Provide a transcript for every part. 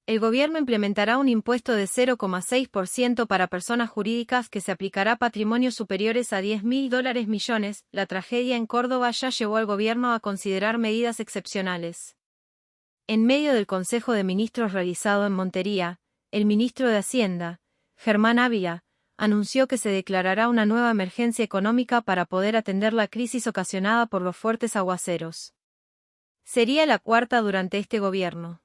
El gobierno implementará un impuesto de 0,6% para personas jurídicas que se aplicará a patrimonios superiores a $10.000 millones. La tragedia en Córdoba ya llevó al gobierno a considerar medidas excepcionales. En medio del Consejo de Ministros realizado en Montería, el ministro de Hacienda, Germán Ávila, anunció que se declarará una nueva emergencia económica para poder atender la crisis ocasionada por los fuertes aguaceros. Sería la cuarta durante este gobierno.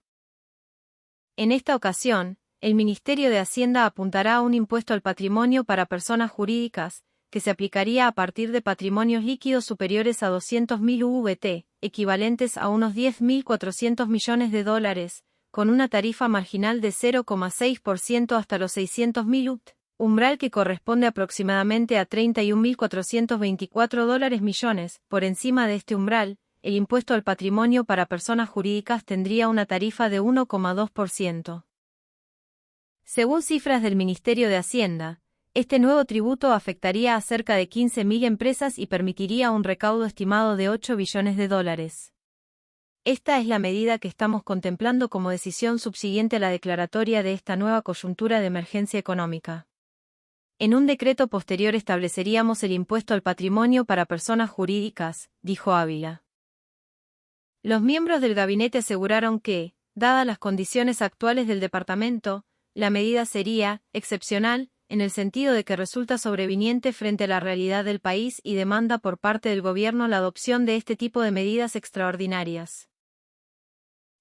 En esta ocasión, el Ministerio de Hacienda apuntará a un impuesto al patrimonio para personas jurídicas, que se aplicaría a partir de patrimonios líquidos superiores a 200.000 UVT, equivalentes a unos $10.400 millones, con una tarifa marginal de 0,6% hasta los 600.000 UVT, umbral que corresponde aproximadamente a $31.424 millones. Por encima de este umbral, el impuesto al patrimonio para personas jurídicas tendría una tarifa de 1,2%. Según cifras del Ministerio de Hacienda, este nuevo tributo afectaría a cerca de 15.000 empresas y permitiría un recaudo estimado de $8 billones. Esta es la medida que estamos contemplando como decisión subsiguiente a la declaratoria de esta nueva coyuntura de emergencia económica. En un decreto posterior estableceríamos el impuesto al patrimonio para personas jurídicas, dijo Ávila. Los miembros del gabinete aseguraron que, dadas las condiciones actuales del departamento, la medida sería excepcional, en el sentido de que resulta sobreviniente frente a la realidad del país y demanda por parte del gobierno la adopción de este tipo de medidas extraordinarias.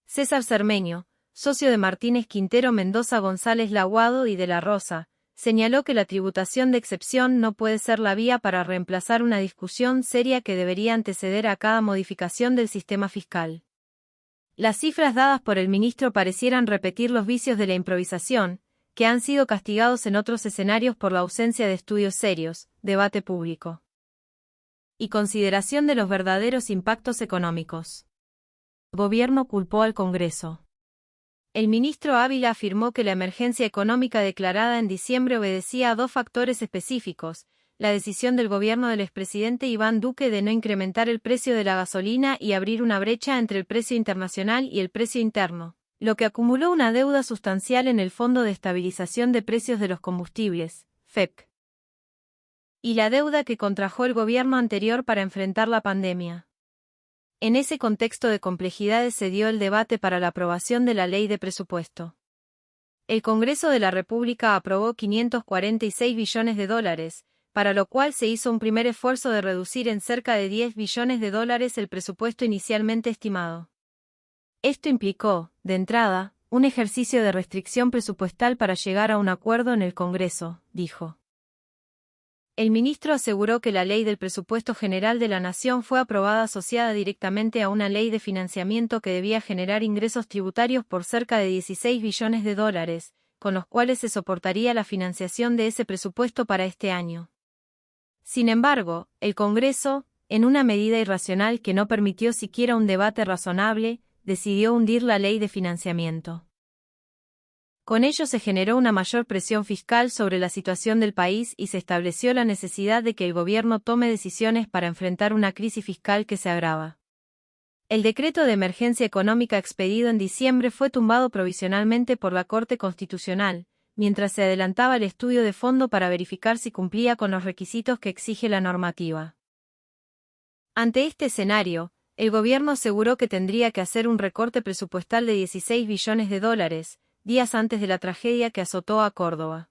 César Cermeño, socio de Martínez Quintero Mendoza González Laguado y de la Rosa, señaló que la tributación de excepción no puede ser la vía para reemplazar una discusión seria que debería anteceder a cada modificación del sistema fiscal. Las cifras dadas por el ministro parecieran repetir los vicios de la improvisación, que han sido castigados en otros escenarios por la ausencia de estudios serios, debate público y consideración de los verdaderos impactos económicos. El gobierno culpó al Congreso. El ministro Ávila afirmó que la emergencia económica declarada en diciembre obedecía a dos factores específicos: la decisión del gobierno del expresidente Iván Duque de no incrementar el precio de la gasolina y abrir una brecha entre el precio internacional y el precio interno, lo que acumuló una deuda sustancial en el Fondo de Estabilización de Precios de los Combustibles, FEP, y la deuda que contrajo el gobierno anterior para enfrentar la pandemia. En ese contexto de complejidades se dio el debate para la aprobación de la Ley de Presupuesto. El Congreso de la República aprobó $546 billones, para lo cual se hizo un primer esfuerzo de reducir en cerca de $10 billones el presupuesto inicialmente estimado. Esto implicó, de entrada, un ejercicio de restricción presupuestal para llegar a un acuerdo en el Congreso, dijo. El ministro aseguró que la Ley del Presupuesto General de la Nación fue aprobada asociada directamente a una ley de financiamiento que debía generar ingresos tributarios por cerca de $16 billones, con los cuales se soportaría la financiación de ese presupuesto para este año. Sin embargo, el Congreso, en una medida irracional que no permitió siquiera un debate razonable, decidió hundir la ley de financiamiento. Con ello se generó una mayor presión fiscal sobre la situación del país y se estableció la necesidad de que el gobierno tome decisiones para enfrentar una crisis fiscal que se agrava. El decreto de emergencia económica expedido en diciembre fue tumbado provisionalmente por la Corte Constitucional, mientras se adelantaba el estudio de fondo para verificar si cumplía con los requisitos que exige la normativa. Ante este escenario, el gobierno aseguró que tendría que hacer un recorte presupuestal de $16 billones, días antes de la tragedia que azotó a Córdoba.